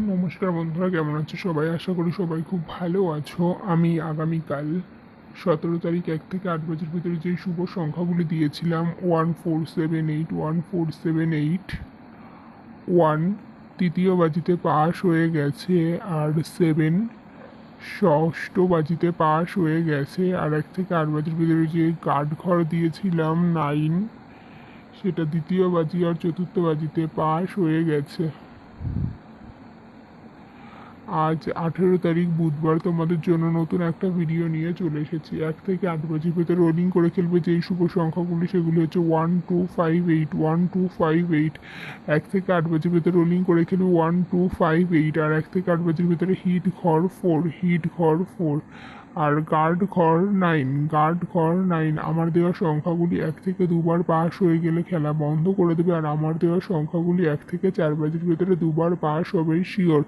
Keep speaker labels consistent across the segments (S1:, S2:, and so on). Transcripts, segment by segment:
S1: নমস্কার বন্ধুরা, কেমন আছো সবাই? আশা করি সবাই খুব ভালো আছো। আমি আগামীকাল 17 তারিখ 1 থেকে 8 বছর ভিতরে যে শুভ সংখ্যাগুলি দিয়েছিলাম, 1478, 1478, 1 তৃতীয় বাজিতে পাস হয়ে গেছে, আর 7 ষষ্ঠ বাজিতে পাস হয়ে গেছে, আর 1 থেকে 8 বছর ভিতরে যে কাঠ ঘর দিয়েছিলাম 9, সেটা দ্বিতীয় বাজি আর চতুর্থ বাজিতে পাস হয়ে গেছে। আজ 18 তারিখ বুধবার, তোমাদের জন্য নতুন একটা ভিডিও নিয়ে চলে এসেছি। 1 থেকে 8 বছর ভেতরে রোলিং করে খেলবে যেই শুভ সংখ্যাগুলি, সেগুলি হচ্ছে 1258, 1258। 1 থেকে 8 বছর ভেতরে রোলিং করে খেলবে 1258, আর 1 থেকে 8 বছর ভেতরে হিট ঘর 4, হিট ঘর 4, আর গার্ড ঘর 9, গার্ড ঘর 9। আমার দেওয়া সংখ্যাগুলি 1 থেকে 2 বার পাস হয়ে গেলে খেলা বন্ধ করে দেবে, আর আমার দেওয়া সংখ্যাগুলি 1 থেকে 4 বছর ভেতরে 2 বার পাস হবে শিওর।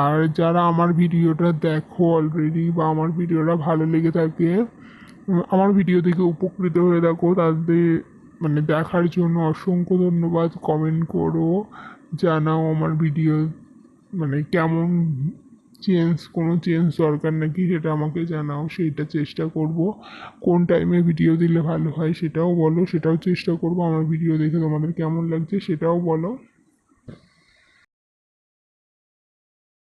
S1: আর যারা আমার ভিডিওটা দেখো অলরেডি, বা আমার ভিডিওটা ভালো লেগে থাকে, আমার ভিডিও থেকে উপকৃত হয়ে থাকো, তাদের দেখার জন্য অসংখ্য ধন্যবাদ। কমেন্ট করো, জানাও আমার ভিডিও কেমন কোনো চেঞ্জ দরকার নাকি, সেটা আমাকে জানাও, সেইটা চেষ্টা করব। কোন টাইমে ভিডিও দিলে ভালো হয় সেটাও বলো, সেটাও চেষ্টা করব। আমার ভিডিও দেখে তোমাদের কেমন লাগছে সেটাও বলো।